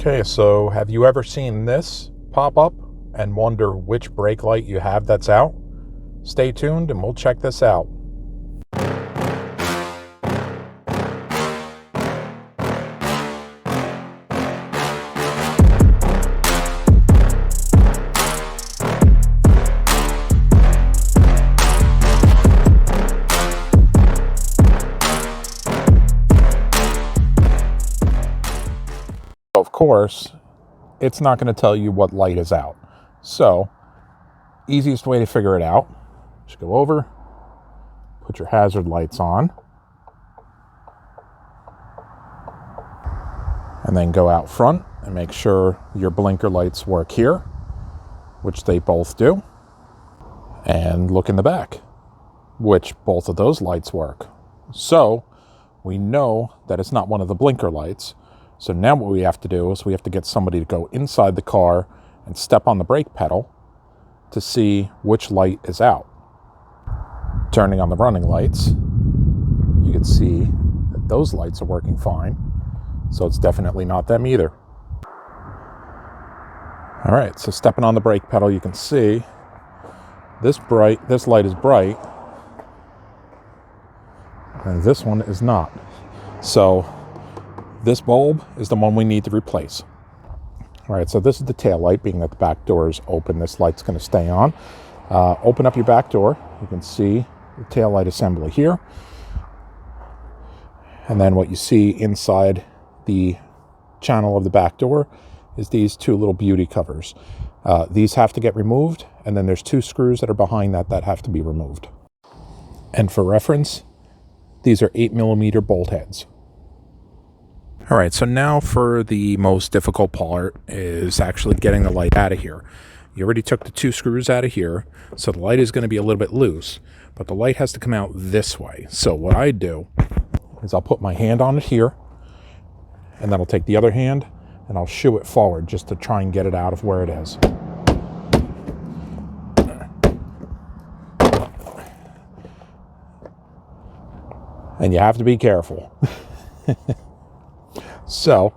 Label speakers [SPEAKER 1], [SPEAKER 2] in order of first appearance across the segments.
[SPEAKER 1] Okay, so have you ever seen this pop up and wonder which brake light you have that's out? Stay tuned and we'll check this out. Of course, it's not going to tell you what light is out. So, easiest way to figure it out, just go over, put your hazard lights on, and then go out front and make sure your blinker lights work here, which they both do, and look in the back, which both of those lights work. So, we know that it's not one of the blinker lights. So now what we have to do is we have to get somebody to go inside the car and step on the brake pedal to see which light is out. Turning on the running lights, you can see that those lights are working fine. So it's definitely not them either. All right, so stepping on the brake pedal, you can see this light is bright, and this one is not. So this bulb is the one we need to replace. All right, so this is the tail light. Being that the back door is open, this light's going to stay on. Open up your back door. You can see the tail light assembly here. And then what you see inside the channel of the back door is these two little beauty covers. These have to get removed, and then there's two screws that are behind that have to be removed. And for reference, these are 8mm bolt heads. All right, so now for the most difficult part is actually getting the light out of here. You already took the two screws out of here, so the light is going to be a little bit loose, but the light has to come out this way. So what I do is I'll put my hand on it here, and then I'll take the other hand and I'll shoo it forward just to try and get it out of where it is. And you have to be careful. So,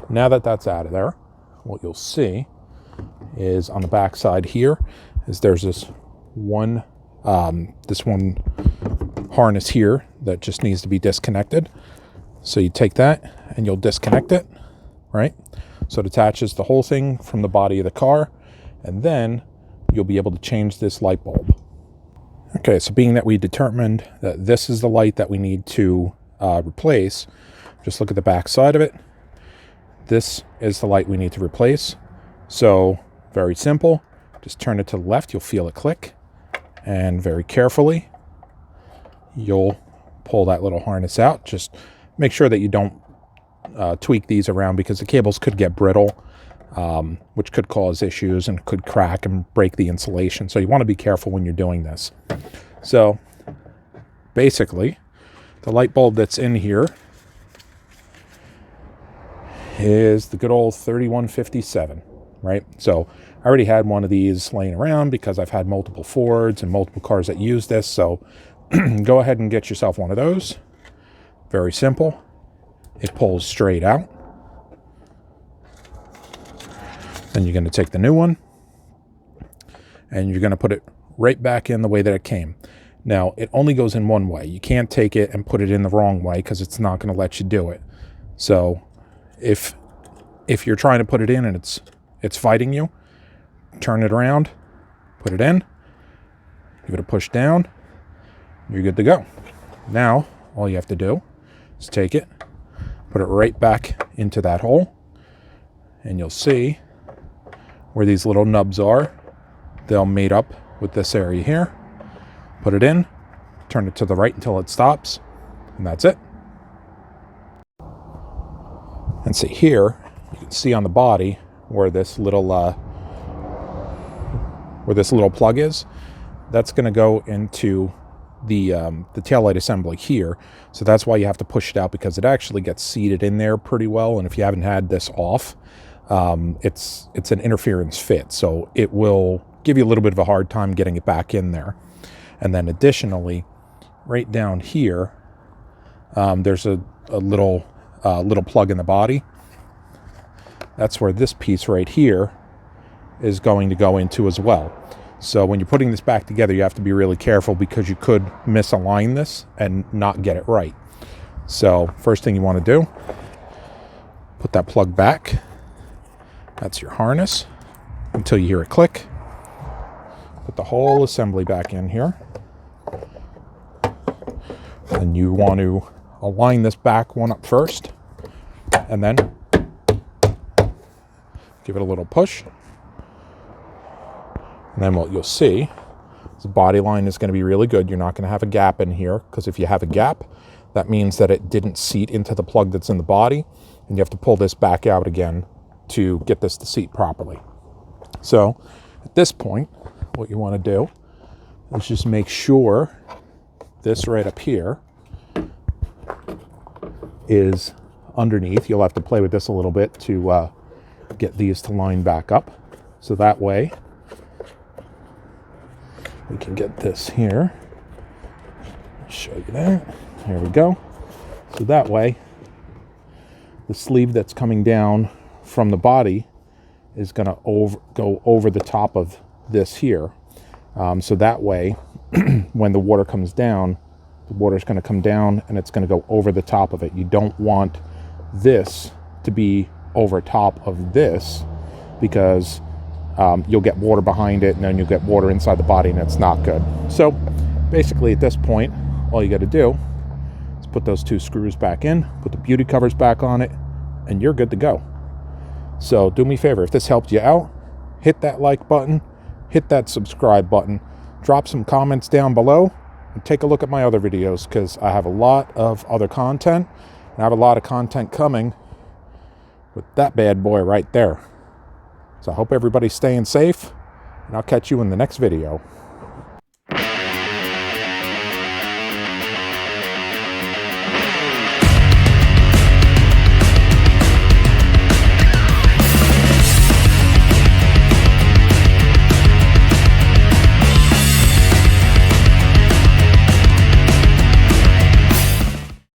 [SPEAKER 1] now that that's out of there, what you'll see is on the back side here is there's this one harness here that just needs to be disconnected. So you take that and you'll disconnect it, right? So it attaches the whole thing from the body of the car, and then you'll be able to change this light bulb. Okay, so being that we determined that this is the light that we need to replace, just look at the back side of it. This is the light we need to replace. So very simple. Just turn it to the left. You'll feel it click. And very carefully, you'll pull that little harness out. Just make sure that you don't tweak these around, because the cables could get brittle, which could cause issues and could crack and break the insulation. So you want to be careful when you're doing this. So basically, the light bulb that's in here is the good old 3157, right? So I already had one of these laying around because I've had multiple Fords and multiple cars that use this. So go ahead and get yourself one of those. Very simple. It pulls straight out. Then you're going to take the new one and you're going to put it right back in the way that it came. Now, it only goes in one way. You can't take it and put it in the wrong way because it's not going to let you do it. So if you're trying to put it in and it's fighting you, turn it around, put it in, give it a push down, you're good to go. Now, all you have to do is take it, put it right back into that hole, and you'll see where these little nubs are. They'll mate up with this area here. Put it in, turn it to the right until it stops, and that's it. And see here, you can see on the body where this little plug is. That's going to go into the taillight assembly here. So that's why you have to push it out, because it actually gets seated in there pretty well. And if you haven't had this off, it's an interference fit, so it will give you a little bit of a hard time getting it back in there. And then additionally, right down here, there's a little plug in the body. that's where this piece right here is going to go into as well. So when you're putting this back together, you have to be really careful because you could misalign this and not get it right. So first thing you want to do, put that plug back. That's your harness until you hear it click. Put the whole assembly back in here. And you want to align this back one up first, and then give it a little push. And then what you'll see is the body line is going to be really good. You're not going to have a gap in here, because if you have a gap, that means that it didn't seat into the plug that's in the body, and you have to pull this back out again to get this to seat properly. So at this point, what you want to do is just make sure this right up here is underneath. You'll have to play with this a little bit to get these to line back up. So that way we can get this here. I'll show you that. There we go. So that way the sleeve that's coming down from the body is going to go over the top of this here. So that way when the water comes down, the water is going to come down and it's going to go over the top of it. You don't want this to be over top of this, because you'll get water behind it, and then you'll get water inside the body, and it's not good. So basically at this point, all you got to do is put those two screws back in, put the beauty covers back on it, and you're good to go. So do me a favor, if this helped you out, hit that like button, hit that subscribe button, drop some comments down below, and take a look at my other videos, because I have a lot of other content, and I have a lot of content coming with that bad boy right there. So I hope everybody's staying safe, and I'll catch you in the next video.